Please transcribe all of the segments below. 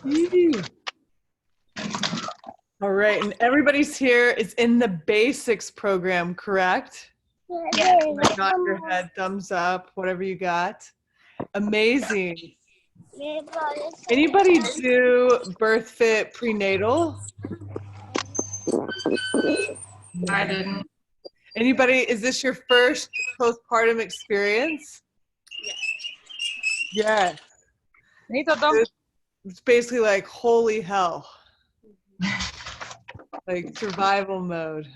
Yee. All right, and everybody's here is in the basics program, correct? Yeah. Nod your head, thumbs up, whatever you got. Amazing. Anybody do BIRTHFIT prenatal? I didn't. Anybody, is this your first postpartum experience? Yes. It's basically like holy hell. Like survival mode.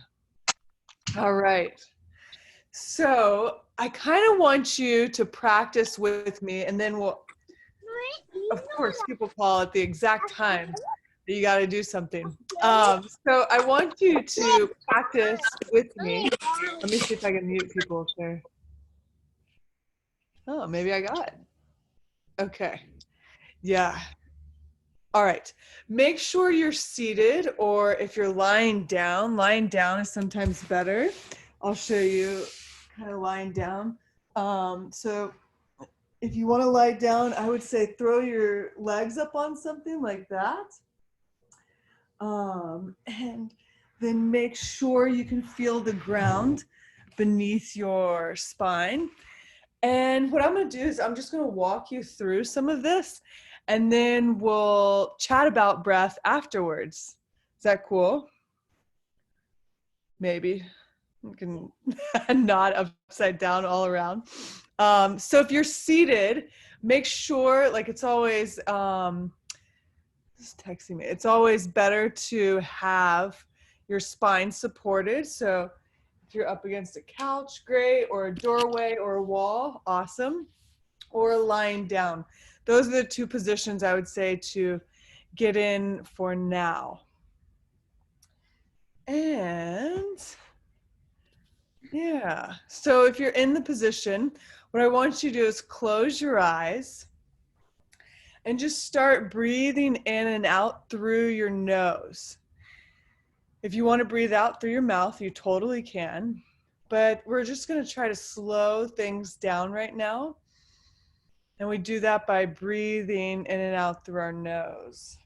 All right. So I kind of want you to practice with me, and then we'll, of course, people call at the exact time that you got to do something. So I want you to practice with me. Let me see if I can mute people up there. Oh, maybe I got it. Okay. Yeah. All right. Make sure you're seated, or if you're lying down is sometimes better. I'll show you kind of lying down. So if you want to lie down, I would say throw your legs up on something like that. And then make sure you can feel the ground beneath your spine. And what I'm going to do is I'm just going to walk you through some of this, and then we'll chat about breath afterwards. Is that cool? Maybe. You can nod upside down all around. So if you're seated, make sure, like it's always, just texting me, it's always better to have your spine supported. So if you're up against a couch, great, or a doorway or a wall, awesome, or lying down. Those are the two positions I would say to get in for now. And yeah, so if you're in the position, what I want you to do is close your eyes and just start breathing in and out through your nose. If you want to breathe out through your mouth, you totally can, but we're just going to try to slow things down right now. And we do that by breathing in and out through our nose.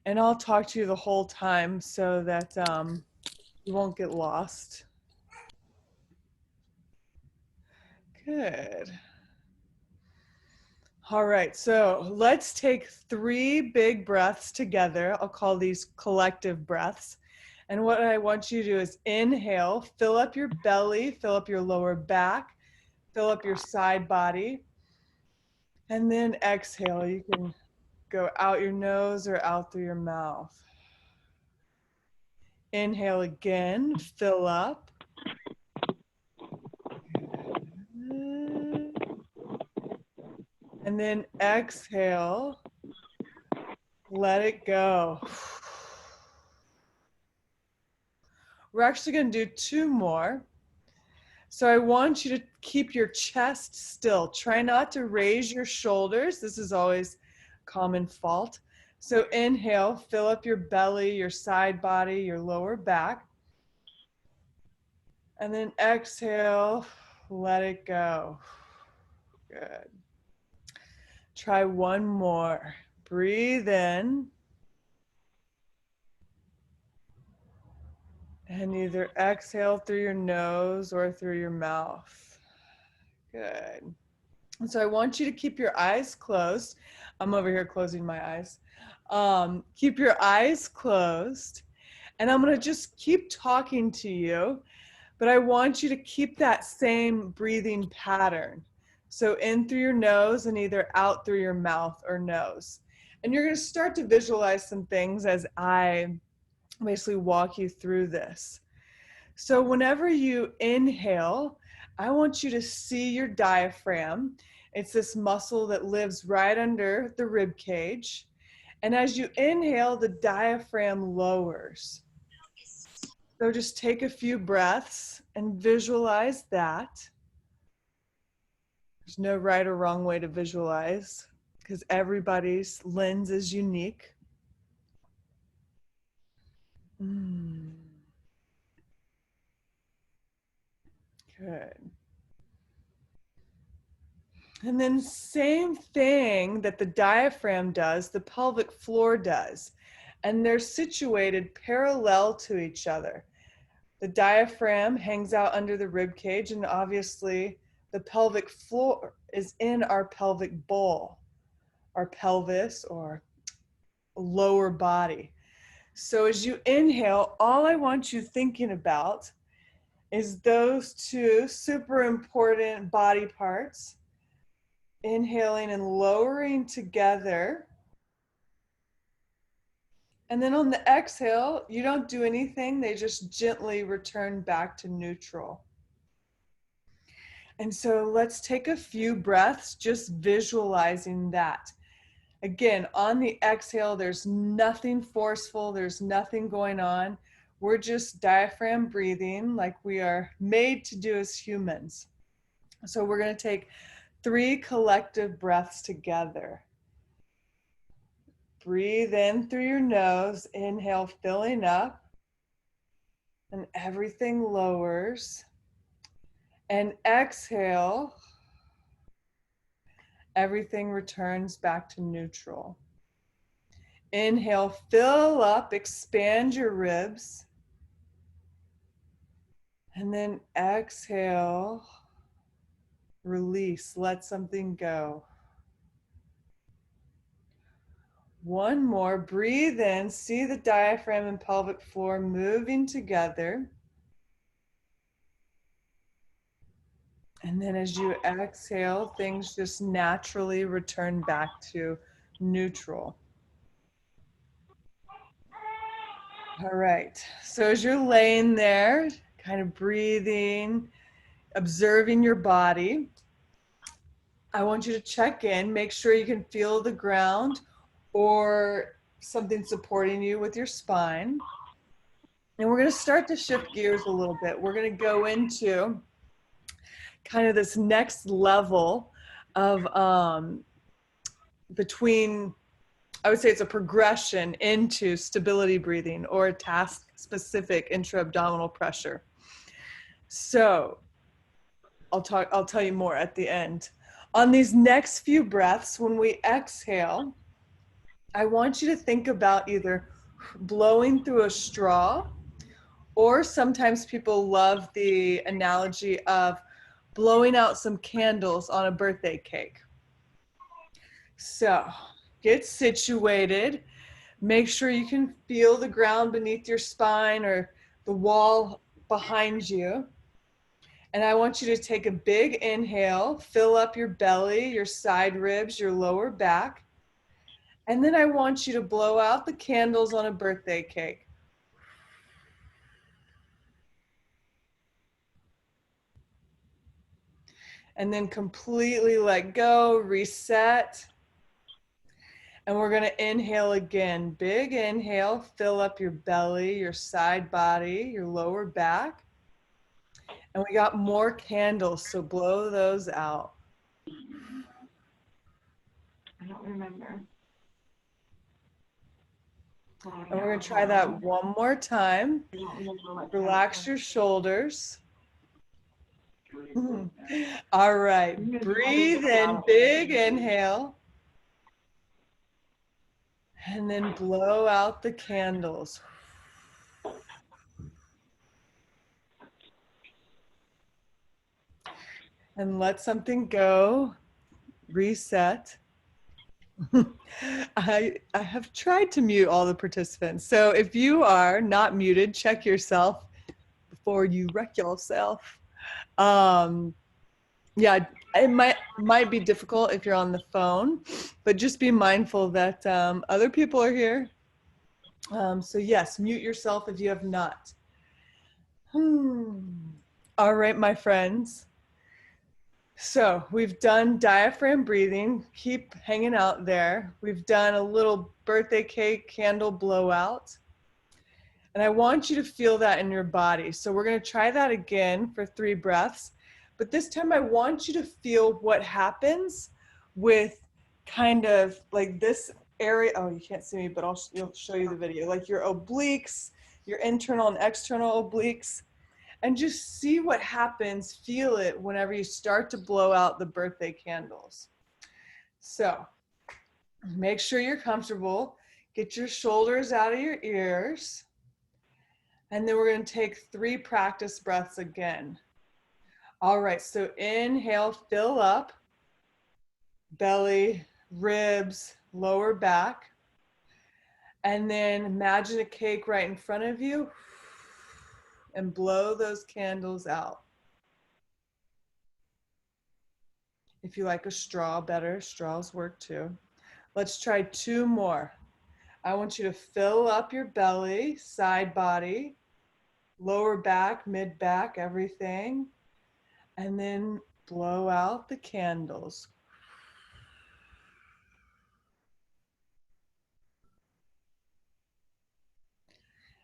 And I'll talk to you the whole time so that you won't get lost. Good. All right, so let's take 3 big breaths together. I'll call these collective breaths. And what I want you to do is inhale, fill up your belly, fill up your lower back, fill up your side body. And then exhale. You can go out your nose or out through your mouth. Inhale again, fill up. And then exhale, let it go. We're actually going to do 2 more. So I want you to keep your chest still. Try not to raise your shoulders. This is always a common fault. So inhale, fill up your belly, your side body, your lower back. And then exhale, let it go. Good. Try 1 more. Breathe in. And either exhale through your nose or through your mouth. Good. And so I want you to keep your eyes closed. I'm over here closing my eyes. Keep your eyes closed. And I'm going to just keep talking to you, but I want you to keep that same breathing pattern. So in through your nose and either out through your mouth or nose. And you're going to start to visualize some things as I basically walk you through this. So whenever you inhale, I want you to see your diaphragm. It's this muscle that lives right under the rib cage. And as you inhale, the diaphragm lowers. So just take a few breaths and visualize that. There's no right or wrong way to visualize because everybody's lens is unique. Good. And then same thing that the diaphragm does, the pelvic floor does. And they're situated parallel to each other. The diaphragm hangs out under the rib cage, and obviously the pelvic floor is in our pelvic bowl, our pelvis or lower body. So as you inhale, all I want you thinking about is those two super important body parts, inhaling and lowering together. And then on the exhale, you don't do anything, they just gently return back to neutral. And so let's take a few breaths just visualizing that. Again, on the exhale, there's nothing forceful, there's nothing going on. We're just diaphragm breathing like we are made to do as humans. So we're going to take 3 collective breaths together. Breathe in through your nose, inhale, filling up, and everything lowers. And exhale, everything returns back to neutral. Inhale, fill up, expand your ribs. And then exhale, release, let something go. One more, breathe in, see the diaphragm and pelvic floor moving together. And then as you exhale, things just naturally return back to neutral. All right, so as you're laying there, kind of breathing, observing your body, I want you to check in, make sure you can feel the ground or something supporting you with your spine. And we're going to start to shift gears a little bit. We're going to go into kind of this next level of between, I would say it's a progression into stability breathing or a task specific intra-abdominal pressure. So I'll tell you more at the end. On these next few breaths, when we exhale, I want you to think about either blowing through a straw, or sometimes people love the analogy of blowing out some candles on a birthday cake. So get situated. Make sure you can feel the ground beneath your spine or the wall behind you. And I want you to take a big inhale, fill up your belly, your side ribs, your lower back. And then I want you to blow out the candles on a birthday cake. And then completely let go, reset. And we're going to inhale again. Big inhale, fill up your belly, your side body, your lower back. And we got more candles, so blow those out. I don't remember. And we're going to try that one more time. Relax your shoulders. All right, breathe in, big inhale. And then blow out the candles. And let something go, reset. I have tried to mute all the participants. So if you are not muted, check yourself before you wreck yourself. Yeah, it might be difficult if you're on the phone, but just be mindful that other people are here. So yes, mute yourself if you have not. All right, my friends. So we've done diaphragm breathing. Keep hanging out there. We've done a little birthday cake candle blowout. And I want you to feel that in your body. So we're going to try that again for 3 breaths. But this time I want you to feel what happens with kind of like this area. Oh, you can't see me, but I'll show you the video. Like your obliques, your internal and external obliques. and just see what happens. Feel it whenever you start to blow out the birthday candles. So make sure you're comfortable. Get your shoulders out of your ears. And then we're going to take 3 practice breaths again. All right, so inhale, fill up, belly, ribs, lower back. And then imagine a cake right in front of you and blow those candles out. If you like a straw better, straws work too. Let's try 2 more. I want you to fill up your belly, side body, lower back, mid back, everything. And then blow out the candles.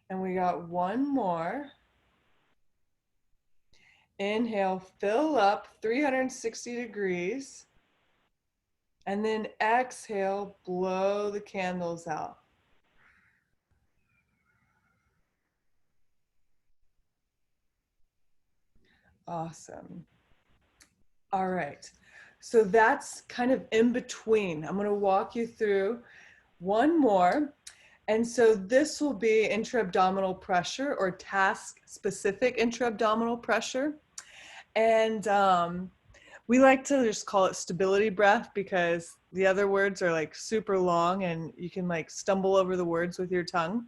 And we got 1 more. Inhale, fill up 360 degrees. And then exhale, blow the candles out. Awesome. All right. So that's kind of in between. I'm going to walk you through 1 more. And so this will be intra-abdominal pressure or task-specific intra-abdominal pressure. And we like to just call it stability breath because the other words are like super long and you can like stumble over the words with your tongue.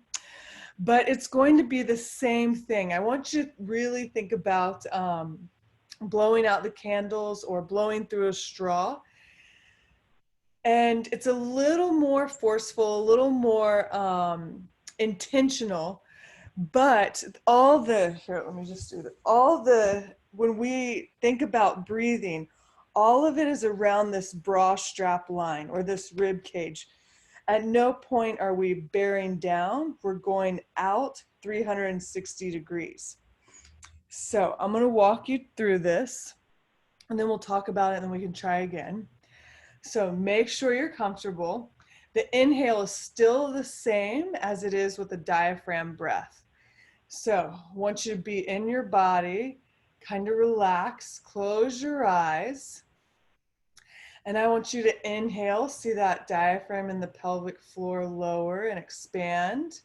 But it's going to be the same thing. I want you to really think about blowing out the candles or blowing through a straw. And it's a little more forceful, a little more intentional, but here, let me just do that. When we think about breathing, all of it is around this bra strap line or this rib cage. At no point are we bearing down. We're going out 360 degrees. So I'm going to walk you through this and then we'll talk about it and then we can try again. So make sure you're comfortable. The inhale is still the same as it is with the diaphragm breath. So I want you to be in your body, kind of relax, close your eyes. And I want you to inhale, see that diaphragm in the pelvic floor lower and expand.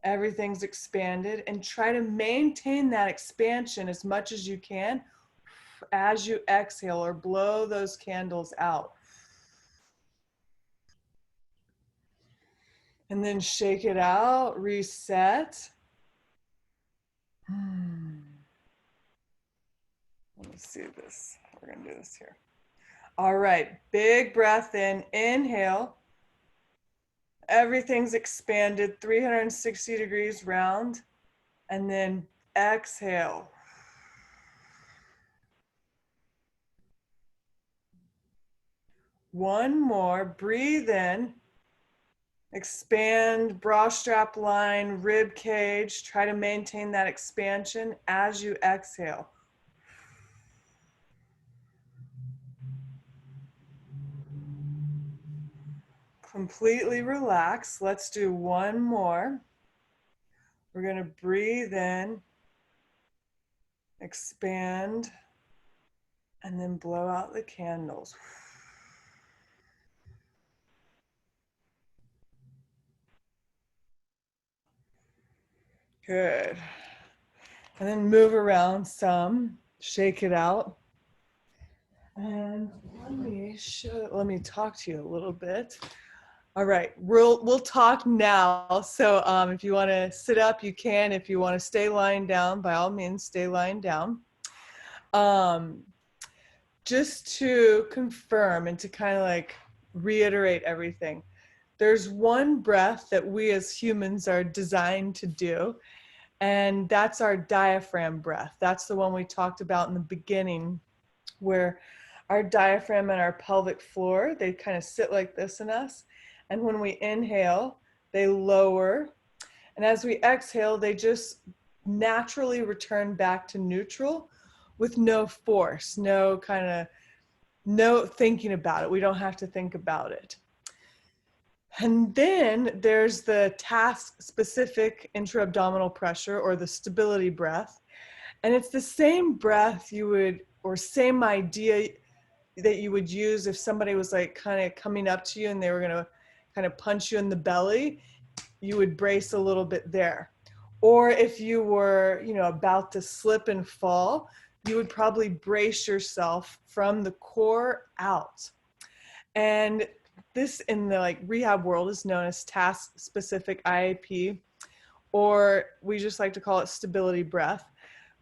Everything's expanded and try to maintain that expansion as much as you can as you exhale or blow those candles out. And then shake it out, reset. Let me see this. We're going to do this here. All right, big breath in, inhale. Everything's expanded 360 degrees round. And then exhale. One more, breathe in. Expand bra strap line, rib cage. Try to maintain that expansion as you exhale. Completely relax. Let's do 1 more. We're going to breathe in, expand, and then blow out the candles. Good. And then move around some, shake it out. And let me talk to you a little bit. All right, we'll talk now. So if you want to sit up, you can. If you want to stay lying down, by all means, stay lying down. Just to confirm and to kind of like reiterate everything, there's one breath that we as humans are designed to do, and that's our diaphragm breath. That's the one we talked about in the beginning, where our diaphragm and our pelvic floor, they kind of sit like this in us. And when we inhale, they lower. And as we exhale, they just naturally return back to neutral with no force, no thinking about it. We don't have to think about it. And then there's the task-specific intra-abdominal pressure or the stability breath. And it's the same breath you would, or same idea that you would use if somebody was like kind of coming up to you and they were going to kind of punch you in the belly. You would brace a little bit there. Or if you were, about to slip and fall, you would probably brace yourself from the core out. And this in the like rehab world is known as task specific IAP, or we just like to call it stability breath.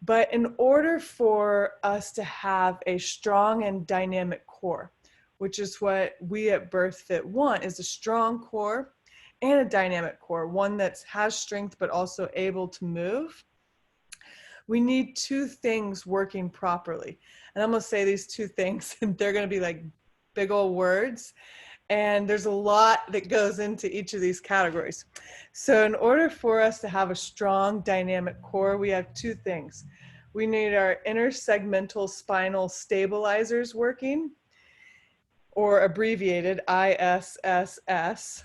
But in order for us to have a strong and dynamic core, which is what we at BirthFit want, is a strong core and a dynamic core, one that has strength but also able to move, we need two things working properly. And I'm going to say these two things, and they're going to be like big old words. And there's a lot that goes into each of these categories. So in order for us to have a strong dynamic core, we have two things. We need our intersegmental spinal stabilizers working, or abbreviated ISSS.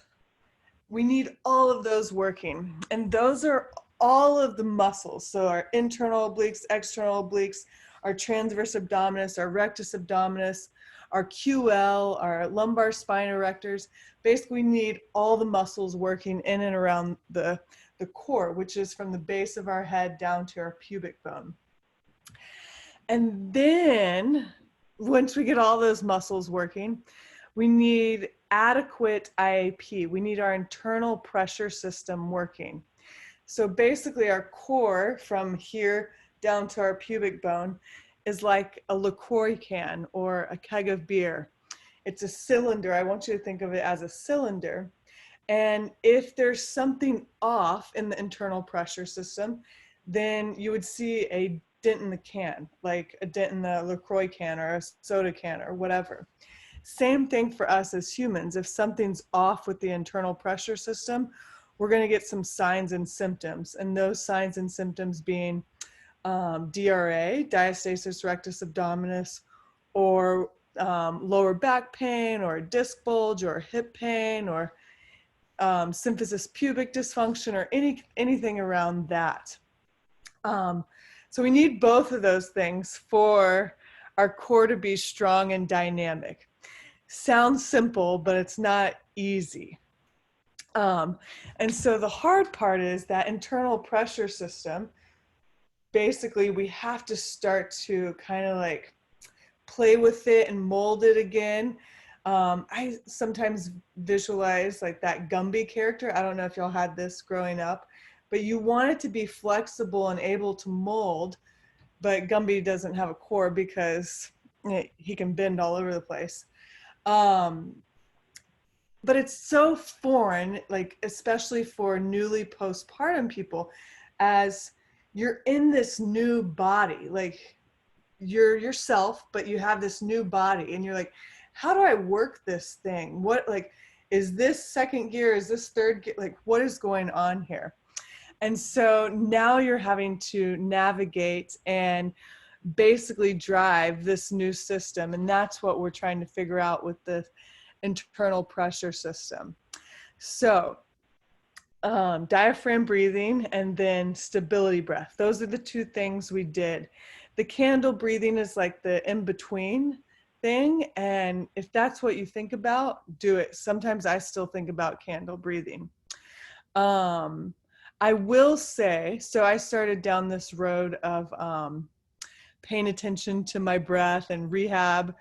We need all of those working. And those are all of the muscles. So our internal obliques, external obliques, our transverse abdominis, our rectus abdominis, our QL, our lumbar spine erectors. Basically, we need all the muscles working in and around the core, which is from the base of our head down to our pubic bone. And then once we get all those muscles working, we need adequate IAP. We need our internal pressure system working. So basically our core from here down to our pubic bone is like a LaCroix can or a keg of beer. It's a cylinder. I want you to think of it as a cylinder. And if there's something off in the internal pressure system, then you would see a dent in the can, like a dent in the LaCroix can or a soda can or whatever. Same thing for us as humans. If something's off with the internal pressure system, we're going to get some signs and symptoms. And those signs and symptoms being DRA, diastasis rectus abdominis, or lower back pain, or disc bulge, or hip pain, or symphysis pubic dysfunction, or anything around that. So we need both of those things for our core to be strong and dynamic. Sounds simple, but it's not easy. And so the hard part is that internal pressure system. Basically, we have to start to kind of like play with it and mold it again. I sometimes visualize like that Gumby character. I don't know if y'all had this growing up, but you want it to be flexible and able to mold, but Gumby doesn't have a core because he can bend all over the place. But it's so foreign, like especially for newly postpartum people, as you're in this new body, like you're yourself, but you have this new body and you're like, how do I work this thing? What, like, is this second gear? Is this third gear? Like, what is going on here? And so now you're having to navigate and basically drive this new system. And that's what we're trying to figure out with the internal pressure system. So diaphragm breathing and then stability breath. Those are the two things we did. The candle breathing is like the in-between thing. And if that's what you think about, do it. Sometimes I still think about candle breathing. I will say, so I started down this road of paying attention to my breath and rehab,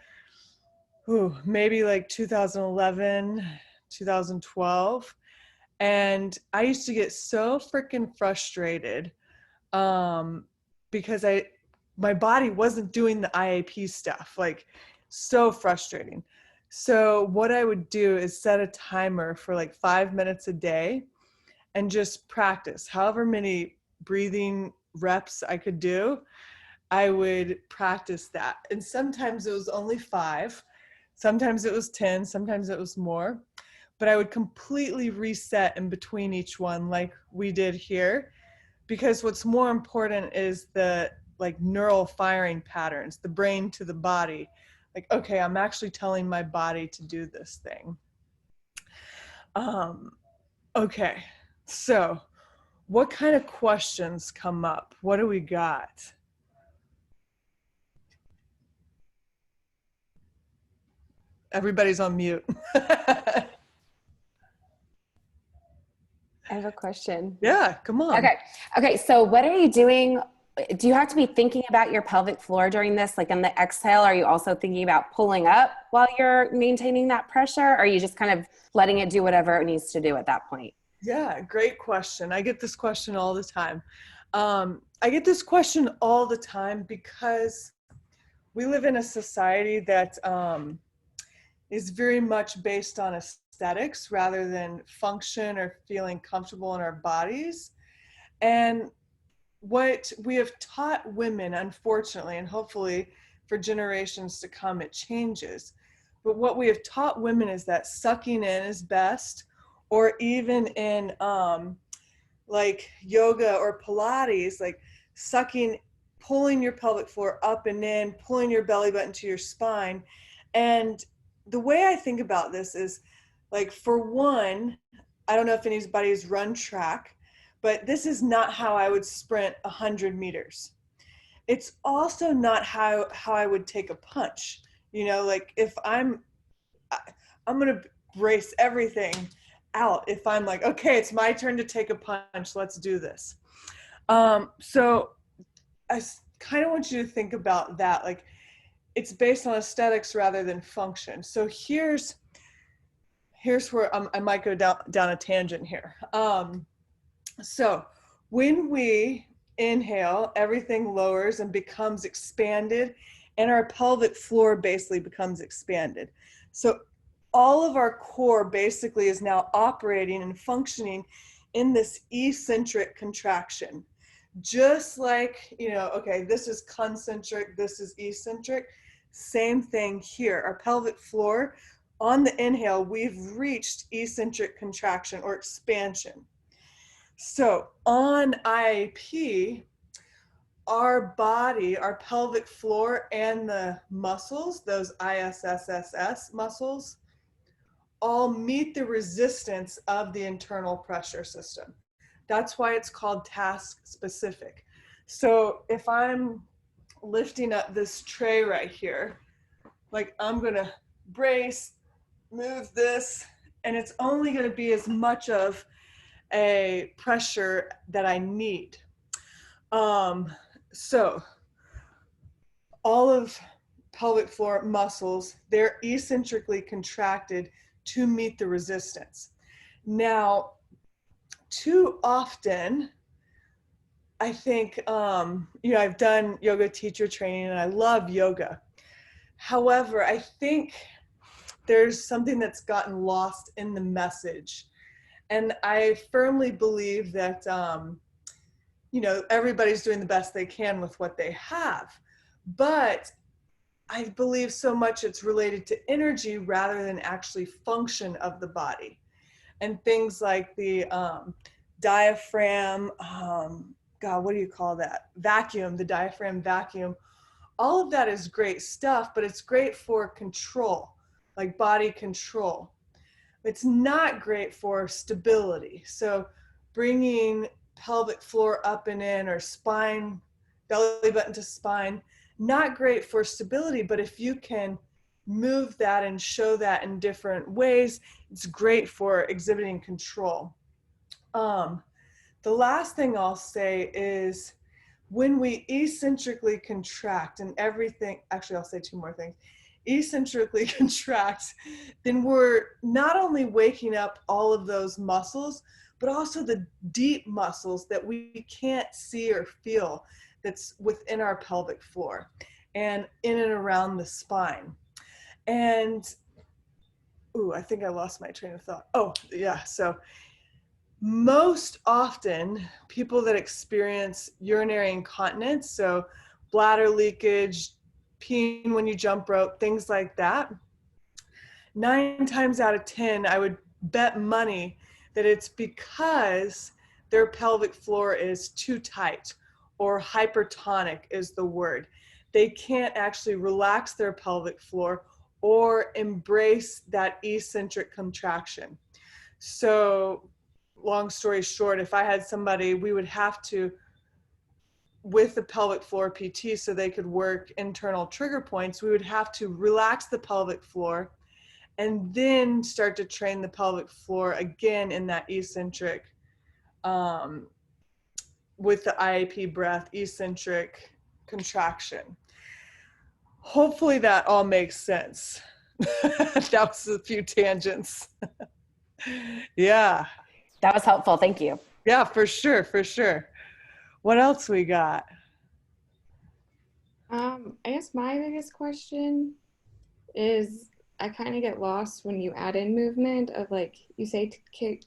maybe like 2011, 2012. And I used to get so freaking frustrated because my body wasn't doing the IAP stuff, like so frustrating. So what I would do is set a timer for like 5 minutes a day and just practice. However many breathing reps I could do, I would practice that. And sometimes it was only 5, sometimes it was 10, sometimes it was more. But I would completely reset in between each one like we did here, because what's more important is the like neural firing patterns, the brain to the body. Like, okay, I'm actually telling my body to do this thing. Okay, so what kind of questions come up? What do we got? Everybody's on mute. I have a question. Yeah, come on. Okay. So what are you doing? Do you have to be thinking about your pelvic floor during this? Like on the exhale, are you also thinking about pulling up while you're maintaining that pressure? Or are you just kind of letting it do whatever it needs to do at that point? Yeah, great question. I get this question all the time. I get this question all the time because we live in a society that is very much based on aesthetics rather than function or feeling comfortable in our bodies. And what we have taught women, unfortunately, and hopefully for generations to come, it changes. But what we have taught women is that sucking in is best, or even in like yoga or Pilates, like sucking, pulling your pelvic floor up and in, pulling your belly button to your spine. And the way I think about this is like, for one, I don't know if anybody's run track, but this is not how I would sprint 100 meters. It's also not how I would take a punch. You know, like if I'm going to brace everything out if I'm like, okay, it's my turn to take a punch, let's do this. So I kind of want you to think about that. Like, it's based on aesthetics rather than function. So here's where I might go down a tangent here. So when we inhale, everything lowers and becomes expanded, and our pelvic floor basically becomes expanded. So all of our core basically is now operating and functioning in this eccentric contraction. Just like, you know, okay, this is concentric, this is eccentric. Same thing here. Our pelvic floor, on the inhale, we've reached eccentric contraction or expansion. So on IAP, our body, our pelvic floor, and the muscles, those ISSSS muscles, all meet the resistance of the internal pressure system. That's why it's called task specific. So if I'm lifting up this tray right here, like I'm gonna brace, move this, and it's only gonna be as much of a pressure that I need. So all of pelvic floor muscles, they're eccentrically contracted to meet the resistance. Now, too often, I think, you know, I've done yoga teacher training and I love yoga. However, I think there's something that's gotten lost in the message. And I firmly believe that, you know, everybody's doing the best they can with what they have. But I believe so much it's related to energy rather than actually function of the body. And things like the diaphragm, God, what do you call that? Vacuum, the diaphragm vacuum. All of that is great stuff, but it's great for control, like body control. It's not great for stability. So bringing pelvic floor up and in, or spine, belly button to spine, not great for stability, but if you can move that and show that in different ways, it's great for exhibiting control. The last thing I'll say is when we eccentrically contract and everything, actually I'll say two more things, eccentrically contract, then we're not only waking up all of those muscles, but also the deep muscles that we can't see or feel that's within our pelvic floor and in and around the spine. And, I think I lost my train of thought. Oh, yeah. So most often people that experience urinary incontinence, so bladder leakage, peeing when you jump rope, things like that, 9 times out of 10, I would bet money that it's because their pelvic floor is too tight, or hypertonic is the word. They can't actually relax their pelvic floor or embrace that eccentric contraction. So long story short, if I had somebody, we would have to, with the pelvic floor PT, so they could work internal trigger points, we would have to relax the pelvic floor and then start to train the pelvic floor again in that eccentric, with the IAP breath, eccentric contraction. Hopefully that all makes sense. That was a few tangents. Yeah. That was helpful. Thank you. Yeah, for sure, for sure. What else we got? I guess my biggest question is I kind of get lost when you add in movement of like you say take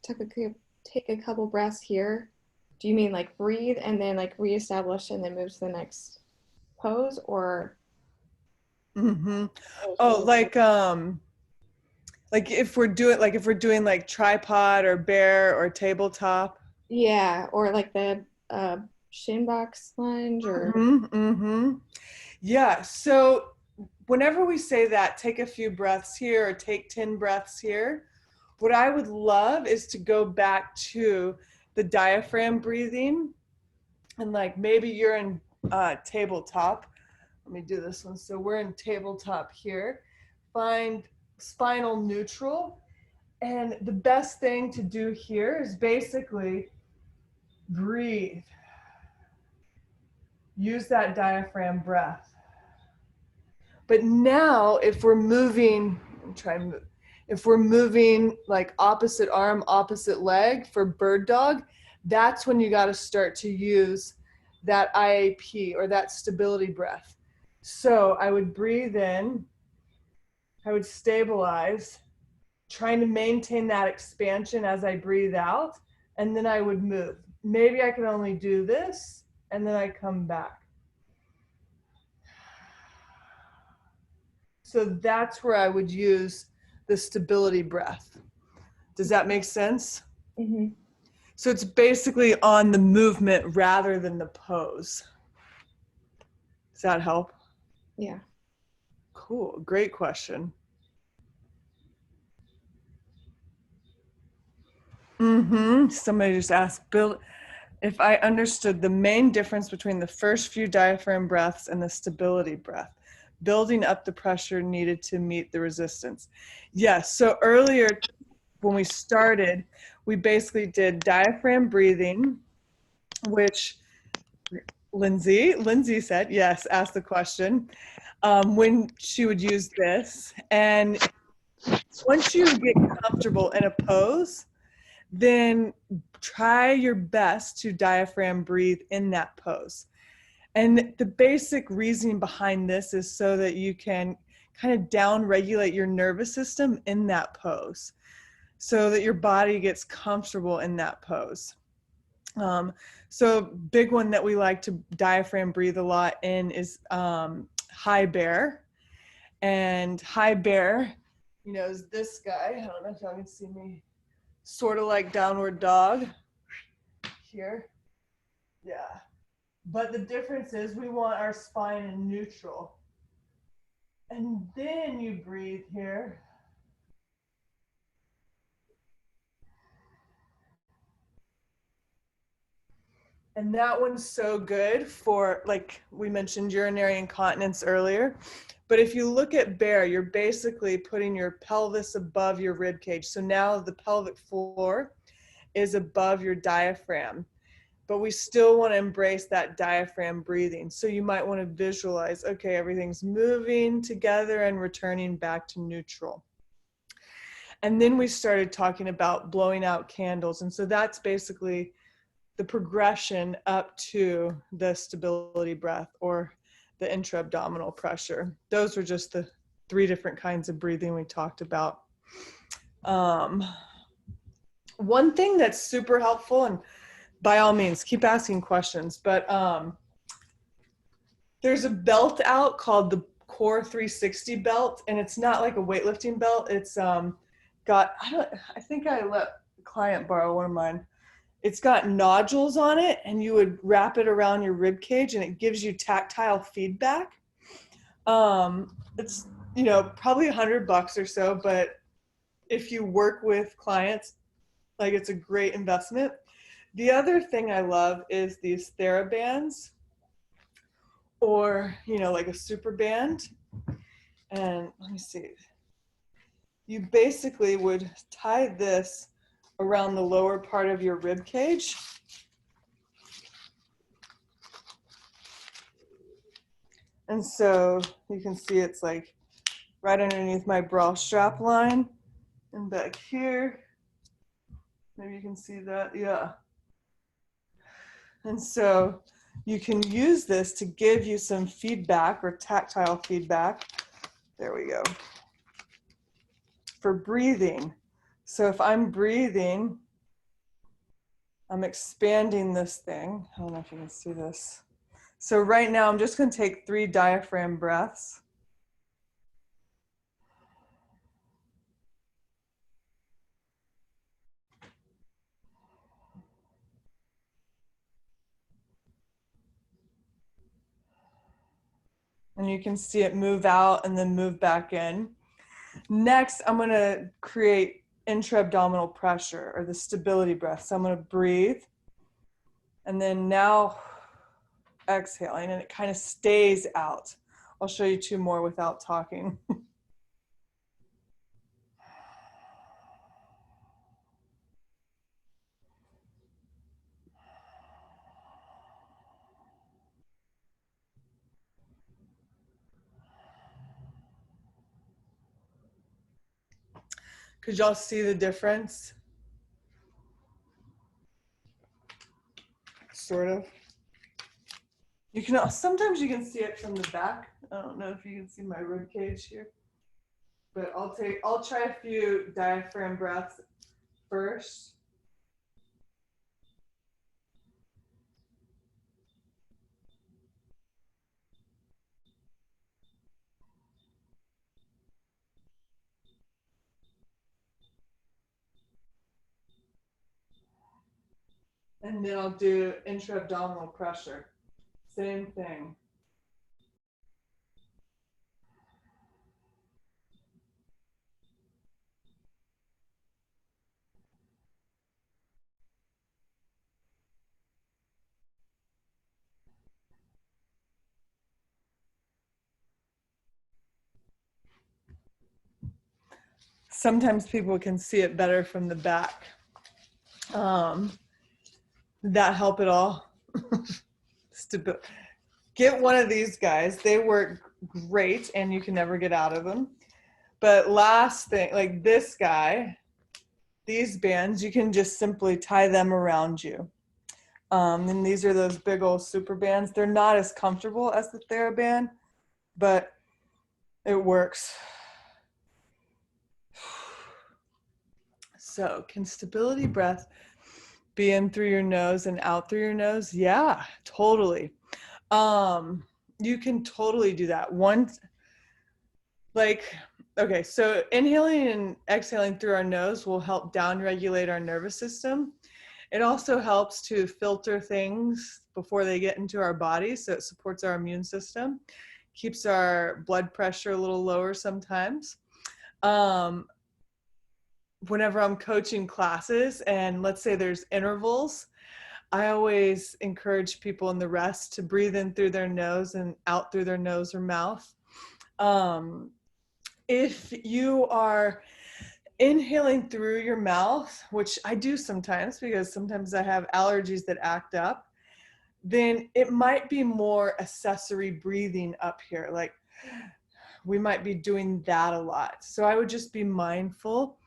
a couple breaths here. Do you mean like breathe and then like reestablish and then move to the next pose or Mm-hmm. Oh, like if we're doing like tripod or bear or tabletop. yeah, or like the shin box lunge or Mm-hmm, mm-hmm. Yeah. So whenever we say that, take a few breaths here or take 10 breaths here, what I would love is to go back to the diaphragm breathing, and like maybe you're in tabletop. Let me do this one. So we're in tabletop here. Find spinal neutral. And the best thing to do here is basically breathe. Use that diaphragm breath. But now if we're moving, if we're moving like opposite arm, opposite leg for bird dog, that's when you got to start to use that IAP or that stability breath. So I would breathe in, I would stabilize, trying to maintain that expansion as I breathe out, and then I would move. Maybe I can only do this, and then I come back. So that's where I would use the stability breath. Does that make sense? mm-hmm. So it's basically on the movement rather than the pose. Does that help? Yeah. Cool. Great question. Somebody just asked, Bill, if I understood the main difference between the first few diaphragm breaths and the stability breath, building up the pressure needed to meet the resistance. Yes. So earlier when we started, we basically did diaphragm breathing, which Lindsay said, yes, asked the question, when she would use this. And once you get comfortable in a pose, then try your best to diaphragm breathe in that pose. And the basic reasoning behind this is so that you can kind of down regulate your nervous system in that pose, so that your body gets comfortable in that pose. So big one that we like to diaphragm breathe a lot in is high bear. And high bear, is this guy. I don't know if y'all can see me. Sort of like downward dog here. Yeah. But the difference is we want our spine in neutral. And then you breathe here. And that one's so good for, like we mentioned, urinary incontinence earlier. But if you look at bear, you're basically putting your pelvis above your rib cage. So now the pelvic floor is above your diaphragm. But we still want to embrace that diaphragm breathing. So you might want to visualize, okay, everything's moving together and returning back to neutral. And then we started talking about blowing out candles. And so that's basically the progression up to the stability breath or the intra-abdominal pressure. Those were just the 3 different kinds of breathing we talked about. One thing that's super helpful, and by all means, keep asking questions, but there's a belt out called the Core 360 belt, and it's not like a weightlifting belt. It's I think I let a client borrow one of mine. It's got nodules on it, and you would wrap it around your rib cage, and it gives you tactile feedback. It's probably $100 or so, but if you work with clients, like, it's a great investment. The other thing I love is these TheraBands, or like a super band. And let me see. you basically would tie this around the lower part of your rib cage. And so you can see it's like right underneath my bra strap line and back here. Maybe you can see that, yeah. And so you can use this to give you some feedback or tactile feedback. There we go. For breathing. So if I'm breathing, I'm expanding this thing. I don't know if you can see this. So right now I'm just going to take 3 diaphragm breaths. And you can see it move out and then move back in. Next, I'm going to create intra-abdominal pressure, or the stability breath. So I'm going to breathe. And then now exhaling, and it kind of stays out. I'll show you 2 more without talking. Could y'all see the difference? Sort of. You can, sometimes you can see it from the back. I don't know if you can see my rib cage here, but I'll try a few diaphragm breaths first. And then I'll do intra-abdominal pressure. Same thing. Sometimes people can see it better from the back. That help at all? Get one of these guys. They work great and you can never get out of them. But last thing, like this guy, these bands, you can just simply tie them around you. And these are those big old super bands. They're not as comfortable as the TheraBand, but it works. So can stability breath be in through your nose and out through your nose? Yeah, totally. You can totally do that. Okay, so inhaling and exhaling through our nose will help down-regulate our nervous system. It also helps to filter things before they get into our body, so it supports our immune system, keeps our blood pressure a little lower sometimes. Whenever I'm coaching classes and let's say there's intervals, I always encourage people in the rest to breathe in through their nose and out through their nose or mouth. If you are inhaling through your mouth, which I do sometimes because sometimes I have allergies that act up, then it might be more accessory breathing up here. Like we might be doing that a lot. So I would just be mindful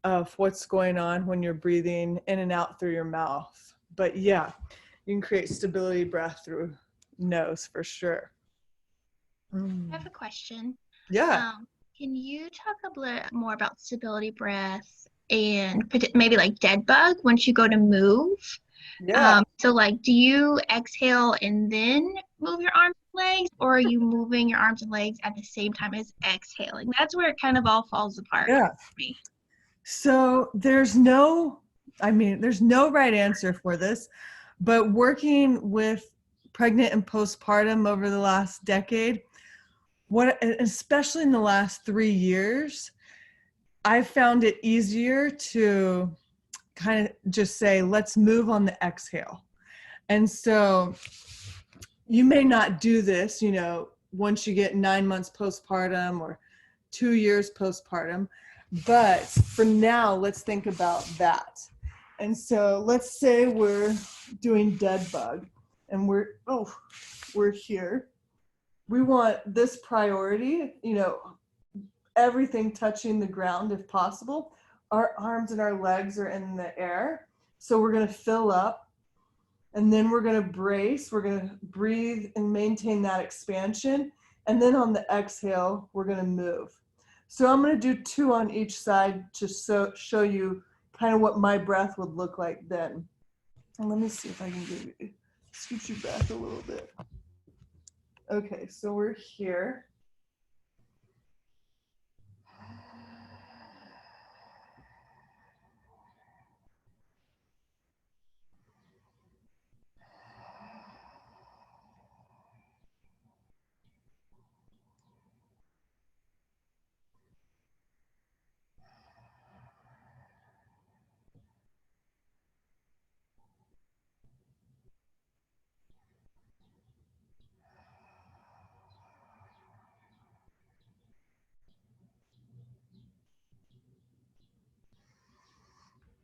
of what's going on when you're breathing in and out through your mouth. But yeah, you can create stability breath through nose for sure. I have a question. Yeah. Can you talk a bit more about stability breath and maybe like dead bug once you go to move? Yeah. So like, do you exhale and then move your arms and legs, or are you moving your arms and legs at the same time as exhaling? That's where it kind of all falls apart for me. So there's no right answer for this, but working with pregnant and postpartum over the last decade, especially in the last 3 years, I found it easier to kind of just say, let's move on the exhale. And so you may not do this, once you get 9 months postpartum or 2 years postpartum, But for now, let's think about that. And so let's say we're doing dead bug and we're here. We want this priority, you know, everything touching the ground if possible. Our arms and our legs are in the air. So we're going to fill up and then we're going to brace. We're going to breathe and maintain that expansion. And then on the exhale, we're going to move. So I'm going to do 2 on each side to show you kind of what my breath would look like then. And let me see if I can scoot you back a little bit. Okay, so we're here.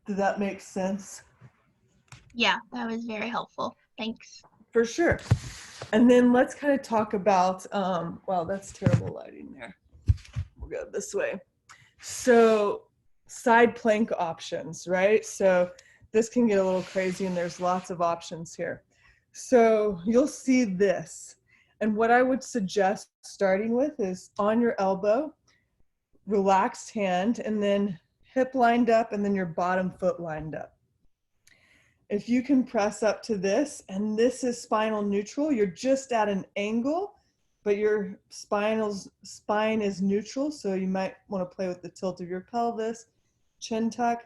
Did that make sense? Yeah, that was very helpful. Thanks. For sure. And then let's kind of talk about, wow, that's terrible lighting there. We'll go this way. So side plank options, right? So this can get a little crazy and there's lots of options here. So you'll see this. And what I would suggest starting with is on your elbow, relaxed hand, and then hip lined up, and then your bottom foot lined up. If you can press up to this, and this is spinal neutral, you're just at an angle, but your spine is neutral, so you might want to play with the tilt of your pelvis, chin tuck.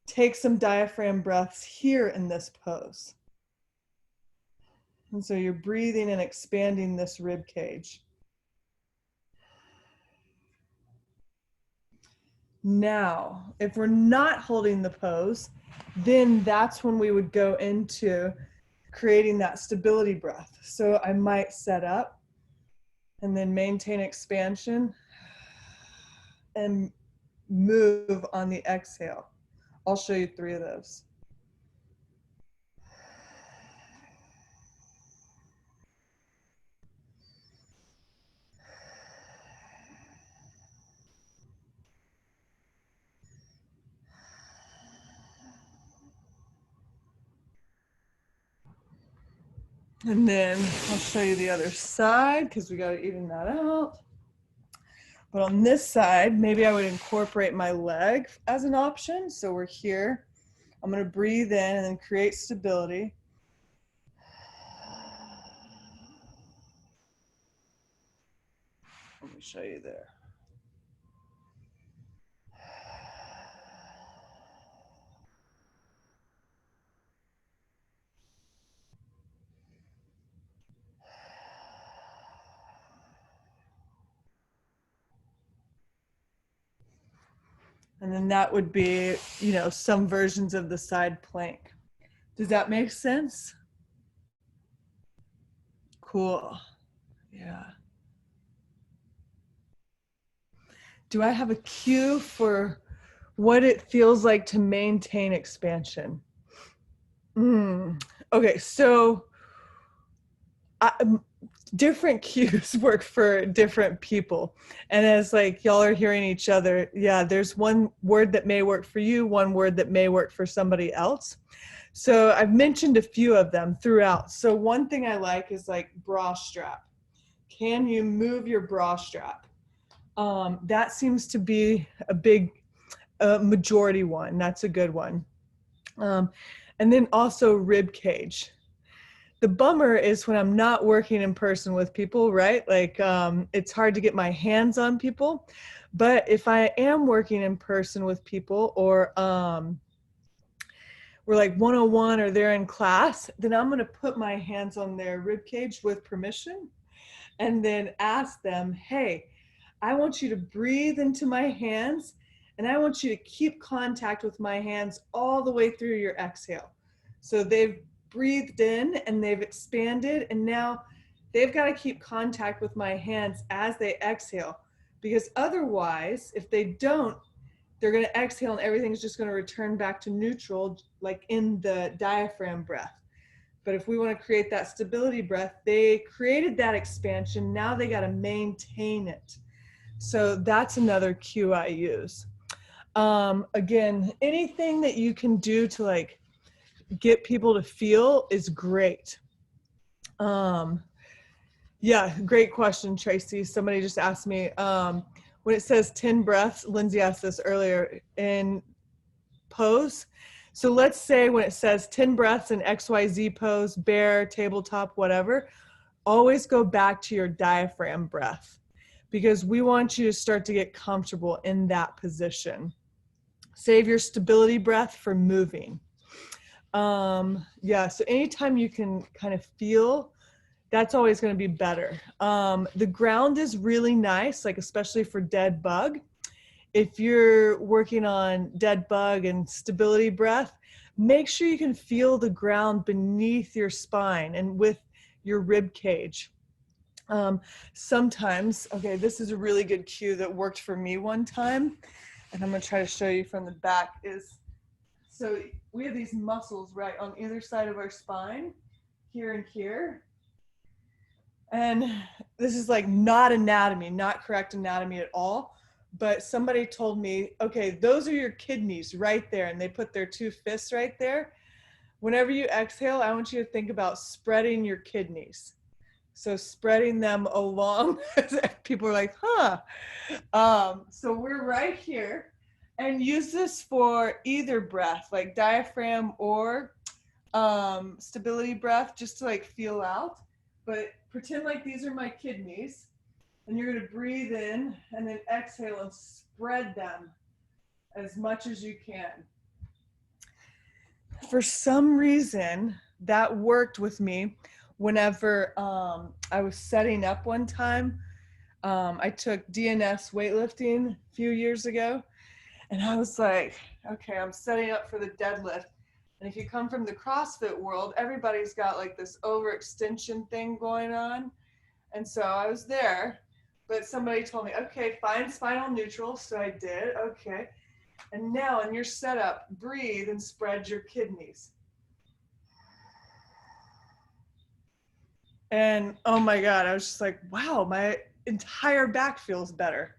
Take some diaphragm breaths here in this pose. And so you're breathing and expanding this rib cage. Now, if we're not holding the pose, then that's when we would go into creating that stability breath. So I might set up and then maintain expansion and move on the exhale. I'll show you 3 of those. And then I'll show you the other side because we got to even that out. But on this side, maybe I would incorporate my leg as an option. So we're here. I'm going to breathe in and then create stability. Let me show you there. And then that would be, you know, some versions of the side plank. Does that make sense? Cool. Yeah. Do I have a cue for what it feels like to maintain expansion? Okay, so different cues work for different people. And as like y'all are hearing each other, yeah, there's one word that may work for you, one word that may work for somebody else. So I've mentioned a few of them throughout. So one thing I like is like bra strap. Can you move your bra strap? That seems to be a big majority one. That's a good one. And then also rib cage. The bummer is when I'm not working in person with people, right? Like it's hard to get my hands on people. But if I am working in person with people or we're like 101 or they're in class, then I'm going to put my hands on their rib cage with permission and then ask them, hey, I want you to breathe into my hands and I want you to keep contact with my hands all the way through your exhale. So they've breathed in and they've expanded and now they've got to keep contact with my hands as they exhale, because otherwise if they don't, they're going to exhale and everything's just going to return back to neutral, like in the diaphragm breath. But if we want to create that stability breath, they created that expansion. Now they got to maintain it. So that's another cue I use. Again, anything that you can do to like get people to feel is great. Yeah, great question, Tracy. Somebody just asked me, when it says 10 breaths, Lindsay asked this earlier, in pose. So let's say when it says 10 breaths in XYZ pose, bear, tabletop, whatever, always go back to your diaphragm breath, because we want you to start to get comfortable in that position. Save your stability breath for moving. Yeah, so anytime you can kind of feel, that's always going to be better. The ground is really nice, like especially for dead bug. If you're working on dead bug and stability breath, make sure you can feel the ground beneath your spine and with your rib cage. Sometimes, okay, this is a really good cue that worked for me one time, and I'm going to try to show you from the back, is, so we have these muscles right on either side of our spine, here and here. And this is like not anatomy, not correct anatomy at all. But somebody told me, okay, those are your kidneys right there. And they put their two fists right there. Whenever you exhale, I want you to think about spreading your kidneys. So spreading them along. People are like, huh. So we're right here. And use this for either breath, like diaphragm or stability breath, just to like feel out. But pretend like these are my kidneys. And you're going to breathe in and then exhale and spread them as much as you can. For some reason, that worked with me whenever I was setting up one time. I took DNS weightlifting a few years ago. And I was like, okay, I'm setting up for the deadlift. And if you come from the CrossFit world, everybody's got like this overextension thing going on. And so I was there. But somebody told me, okay, find spinal neutral. So I did, okay. And now in your setup, breathe and spread your kidneys. And oh my God, I was just like, wow, my entire back feels better.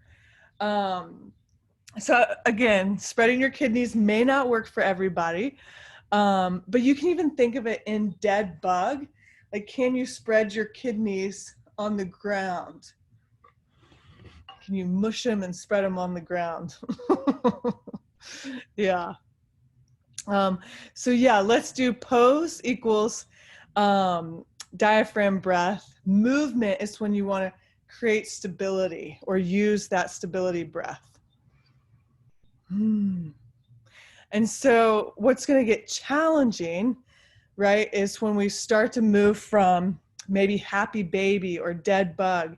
So again, spreading your kidneys may not work for everybody, but you can even think of it in dead bug. Like, can you spread your kidneys on the ground? Can you mush them and spread them on the ground? Yeah. So yeah, let's do pose equals diaphragm breath. Movement is when you want to create stability or use that stability breath. And so what's going to get challenging, right, is when we start to move from maybe happy baby or dead bug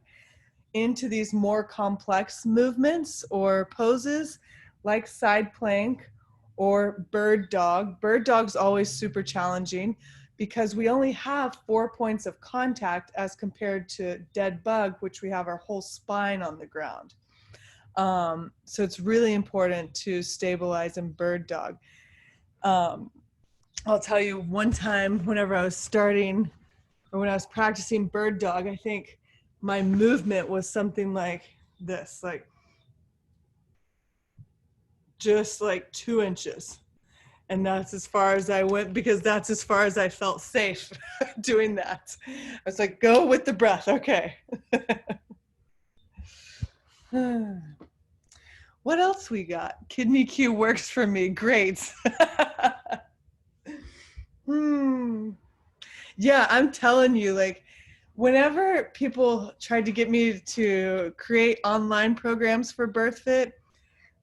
into these more complex movements or poses like side plank or bird dog. Bird dog's always super challenging because we only have 4 points of contact as compared to dead bug, which we have our whole spine on the ground. So it's really important to stabilize in bird dog. I'll tell you, one time whenever I was starting or when I was practicing bird dog, I think my movement was something like this, like just like 2 inches. And that's as far as I went because that's as far as I felt safe doing that. I was like, go with the breath. Okay. What else we got? Kidney Q works for me. Great. Yeah, I'm telling you, like, whenever people tried to get me to create online programs for BIRTHFIT,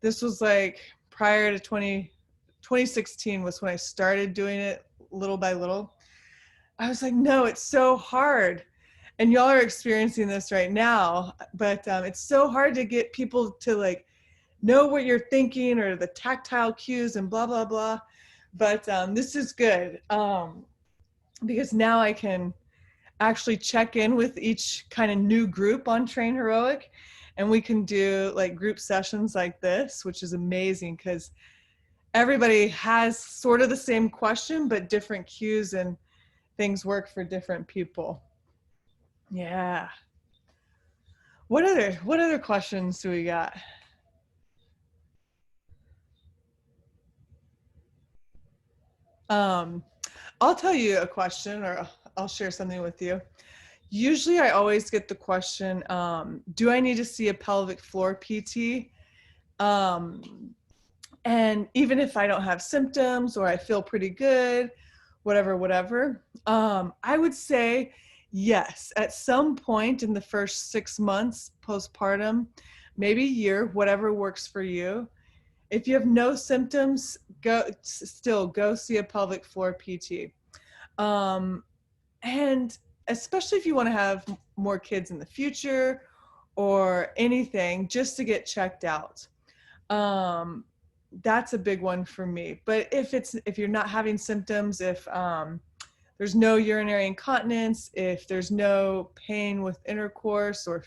this was like prior to 2016 was when I started doing it little by little. I was like, no, it's so hard. And y'all are experiencing this right now, but it's so hard to get people to like know what you're thinking or the tactile cues and blah, blah, blah. But this is good because now I can actually check in with each kind of new group on Train Heroic And we can do like group sessions like this, which is amazing because everybody has sort of the same question, but different cues and things work for different people. Yeah. What other questions do we got? I'll tell you a question, or I'll share something with you. Usually I always get the question, do I need to see a pelvic floor PT? And even if I don't have symptoms or I feel pretty good, whatever, I would say yes, at some point in the first 6 months postpartum, maybe a year, whatever works for you. If you have no symptoms, go see a pelvic floor PT. And especially if you want to have more kids in the future or anything, just to get checked out. That's a big one for me. But if you're not having symptoms, if there's no urinary incontinence, if there's no pain with intercourse or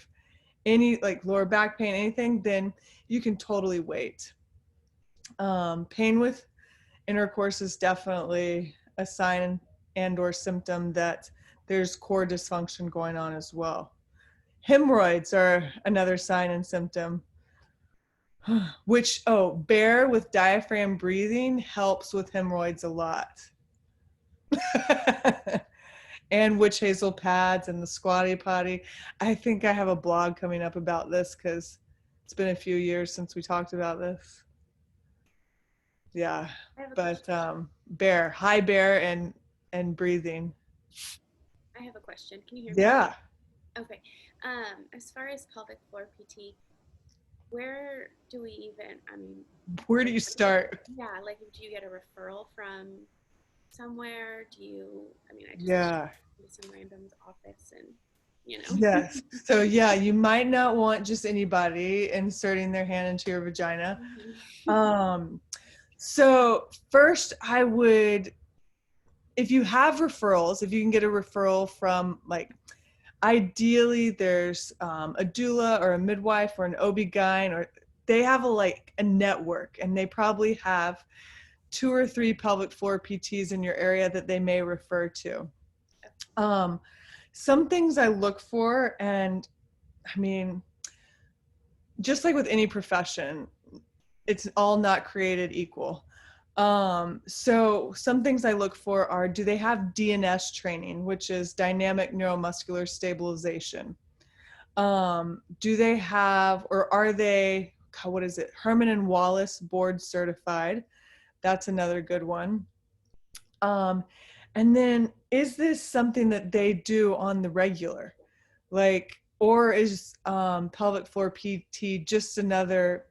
any like lower back pain, anything, then you can totally wait. Pain with intercourse is definitely a sign and or symptom that there's core dysfunction going on as well. Hemorrhoids are another sign and symptom, which, bear with diaphragm breathing helps with hemorrhoids a lot. And witch hazel pads and the squatty potty. I think I have a blog coming up about this because it's been a few years since we talked about this. Yeah, but bear, high bear and breathing. I have a question. Can you hear me? Yeah. Okay. As far as pelvic floor PT, where do we even, where do you start? Yeah, like do you get a referral from somewhere? Do you, I just Yeah. go to some random's office and, Yes. So yeah, you might not want just anybody inserting their hand into your vagina. So first I would, if you have referrals, if you can get a referral from like, ideally there's a doula or a midwife or an OB-GYN, or they have a network, and they probably have 2 or 3 pelvic floor PTs in your area that they may refer to. Some things I look for, and just like with any profession, it's all not created equal. So some things I look for are, do they have DNS training, which is dynamic neuromuscular stabilization? Do they have, or are they, what is it, Herman and Wallace board certified? That's another good one. And then, is this something that they do on the regular? Or is pelvic floor PT just another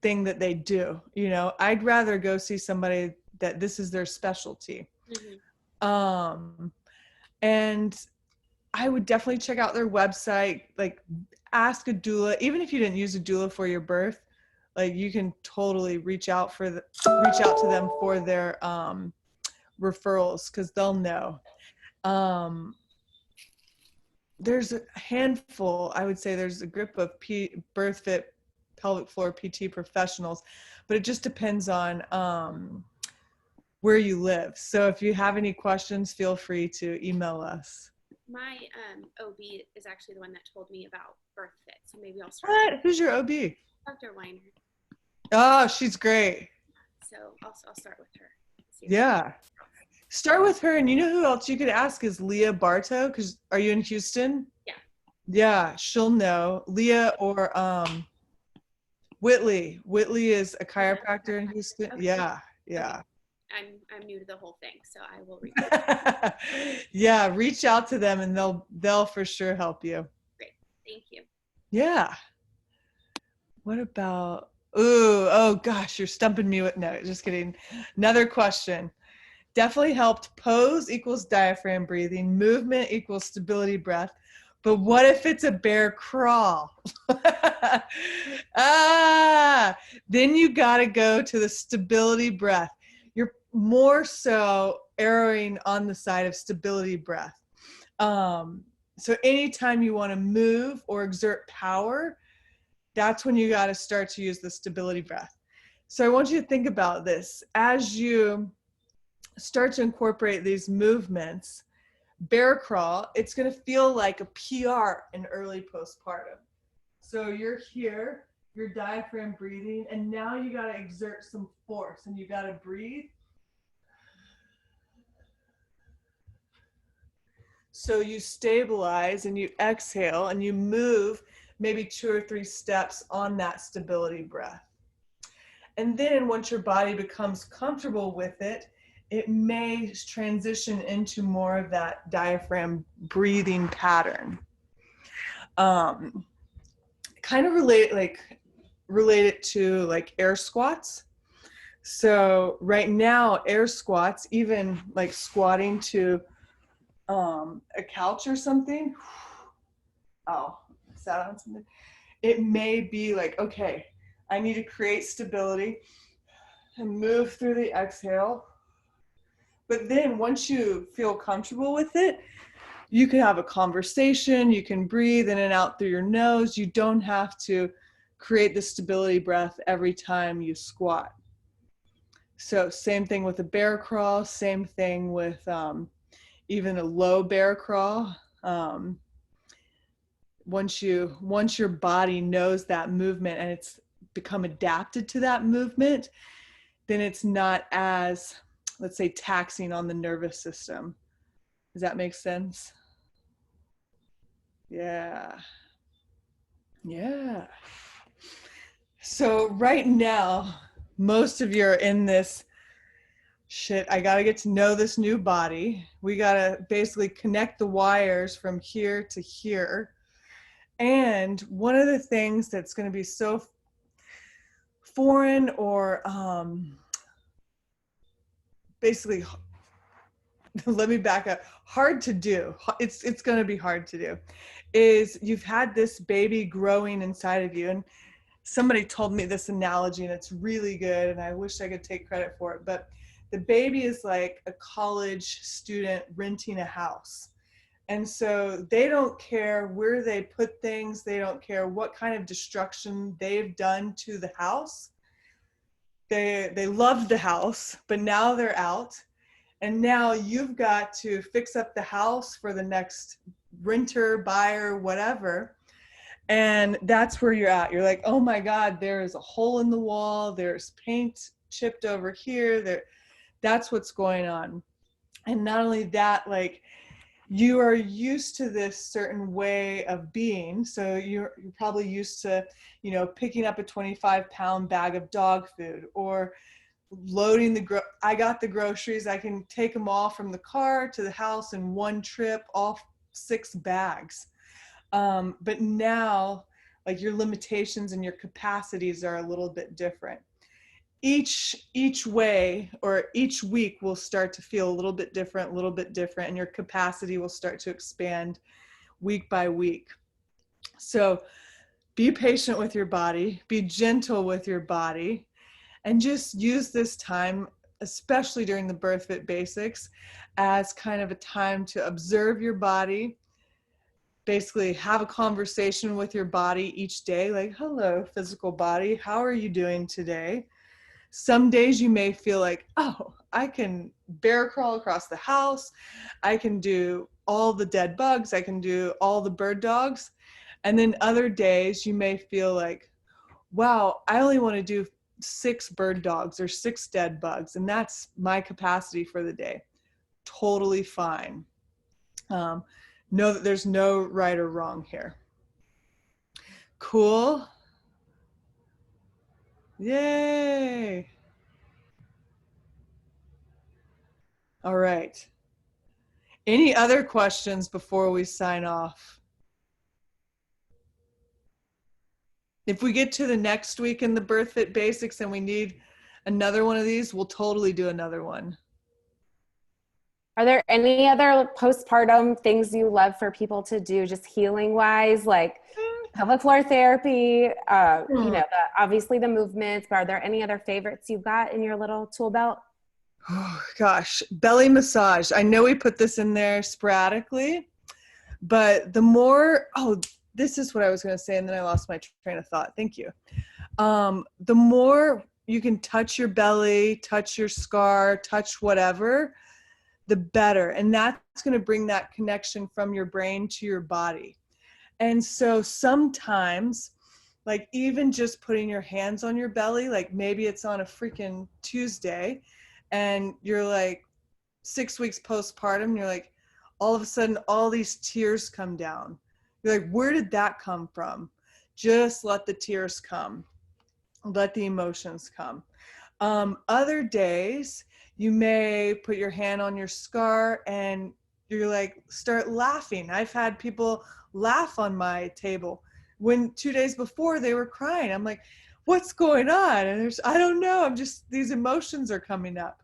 thing that they do? I'd rather go see somebody that this is their specialty. Mm-hmm. And I would definitely check out their website, ask a doula. Even if you didn't use a doula for your birth, you can totally reach out to them for their referrals, because they'll know. There's a handful, I would say there's a group of BIRTHFIT pelvic floor PT professionals, but it just depends on where you live. So if you have any questions, feel free to email us. My OB is actually the one that told me about BIRTHFIT, so maybe I'll start. What? Who's your OB? Dr. Weiner. Oh, she's great. So I'll start with her. Yeah. Start with her, and you know who else you could ask is Leah Bartow, because are you in Houston? Yeah. Yeah, she'll know. Leah or Whitley. Whitley is a chiropractor in Houston. Okay. Yeah. Okay. I'm new to the whole thing, so I will reach out. Yeah, reach out to them and they'll for sure help you. Great. Thank you. Yeah. What about, oh gosh, you're stumping me with, no, just kidding. Another question. Definitely helped. Pose equals diaphragm breathing. Movement equals stability breath. But what if it's a bear crawl? Then you got to go to the stability breath. You're more so erring on the side of stability breath. So anytime you want to move or exert power, that's when you got to start to use the stability breath. So I want you to think about this as you start to incorporate these movements. Bear crawl, it's going to feel like a PR in early postpartum. So you're here, your diaphragm breathing, and now you got to exert some force and you got to breathe. So you stabilize and you exhale and you move maybe 2 or 3 steps on that stability breath. And then once your body becomes comfortable with it, it may transition into more of that diaphragm breathing pattern. Kind of relate it to like air squats. So right now, air squats, even like squatting to a couch or something, oh, I sat on something. It may be like, okay, I need to create stability and move through the exhale. But then once you feel comfortable with it, you can have a conversation, you can breathe in and out through your nose. You don't have to create the stability breath every time you squat. So same thing with a bear crawl, same thing with even a low bear crawl. Once your body knows that movement and it's become adapted to that movement, then it's not as, let's say, taxing on the nervous system. Does that make sense? Yeah. Yeah. So right now, most of you are in this shit. I got to get to know this new body. We got to basically connect the wires from here to here. And one of the things that's going to be so foreign or basically, let me back up, hard to do, it's going to be hard to do, is you've had this baby growing inside of you. And somebody told me this analogy and it's really good and I wish I could take credit for it, but the baby is like a college student renting a house. And so they don't care where they put things. They don't care what kind of destruction they've done to the house. They loved the house, but now they're out. And now you've got to fix up the house for the next renter, buyer, whatever. And that's where you're at. You're like, oh my God, there is a hole in the wall. There's paint chipped over here. That's what's going on. And not only that, like, you are used to this certain way of being. So you're probably used to, picking up a 25-pound bag of dog food or loading I got the groceries. I can take them all from the car to the house in one trip, all 6 bags. But now, like, your limitations and your capacities are a little bit different. Each way or each week will start to feel a little bit different, and your capacity will start to expand week by week. So be patient with your body, be gentle with your body, and just use this time, especially during the BIRTHFIT basics, as kind of a time to observe your body. Basically have a conversation with your body each day, like, hello, physical body, how are you doing today? Some days you may feel like, oh, I can bear crawl across the house. I can do all the dead bugs. I can do all the bird dogs. And then other days you may feel like, wow, I only want to do 6 bird dogs or 6 dead bugs. And that's my capacity for the day. Totally fine. Know that there's no right or wrong here. Cool. Yay. All right. Any other questions before we sign off? If we get to the next week in the BIRTHFIT basics and we need another one of these, we'll totally do another one. Are there any other postpartum things you love for people to do, just healing wise, like pelvic floor therapy, obviously the movements, but are there any other favorites you've got in your little tool belt? Oh gosh, belly massage. I know we put this in there sporadically, but the more, this is what I was going to say, and then I lost my train of thought. Thank you. The more you can touch your belly, touch your scar, touch whatever, the better. And that's going to bring that connection from your brain to your body. And so sometimes, like even just putting your hands on your belly, like maybe it's on a freaking Tuesday and you're like 6 weeks postpartum, and you're like, all of a sudden, all these tears come down. You're like, where did that come from? Just let the tears come. Let the emotions come. Other days, you may put your hand on your scar and you're like, start laughing. I've had people laugh on my table when 2 days before they were crying. I'm like, what's going on? And I don't know. These emotions are coming up.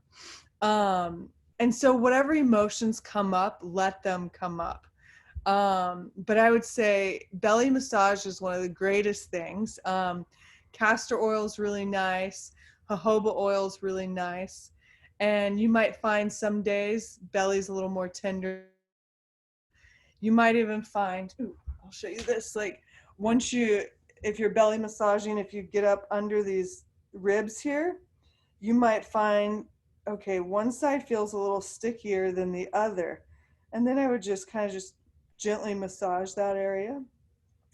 And so whatever emotions come up, let them come up. But I would say belly massage is one of the greatest things. Castor oil is really nice. Jojoba oil is really nice. And you might find some days belly's a little more tender. You might even find, I'll show you this, like if you're belly massaging, if you get up under these ribs here, you might find, okay, one side feels a little stickier than the other. And then I would just kind of just gently massage that area.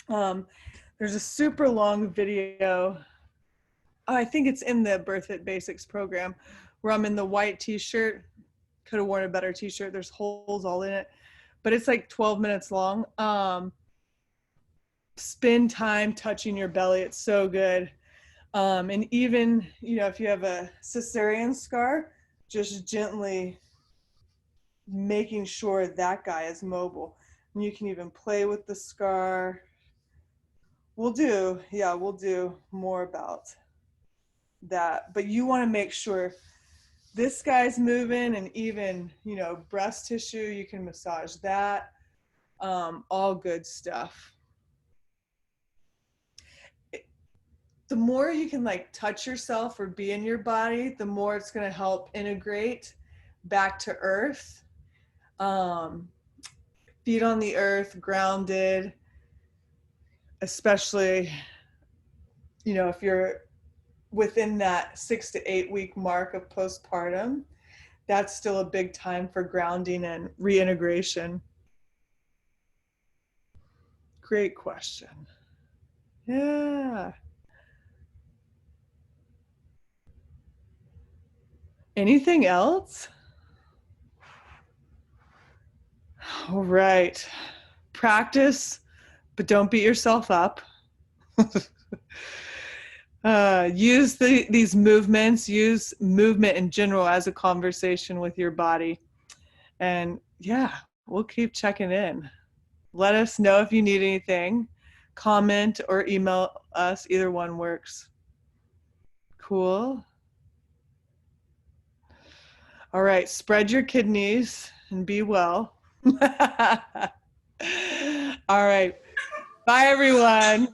There's a super long video. I think it's in the BIRTHFIT Basics program where I'm in the white t-shirt. Could have worn a better t-shirt. There's holes all in it, but it's like 12 minutes long. Spend time touching your belly. It's so good. And even, if you have a cesarean scar, just gently making sure that guy is mobile. And you can even play with the scar. We'll do more about that. But you want to make sure this guy's moving, and even, breast tissue, you can massage that. All good stuff. The more you can like touch yourself or be in your body, the more it's going to help integrate back to earth. Feet on the earth, grounded, especially, if you're within that 6 to 8 week mark of postpartum, that's still a big time for grounding and reintegration. Great question. Yeah. Anything else? All right. Practice, but don't beat yourself up. Use these movements, use movement in general as a conversation with your body. And yeah, we'll keep checking in. Let us know if you need anything. Comment or email us. Either one works. Cool. All right, spread your kidneys and be well. All right. Bye, everyone.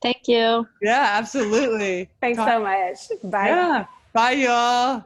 Thank you. Yeah, absolutely. Thanks so much. Bye. Yeah. Bye, y'all.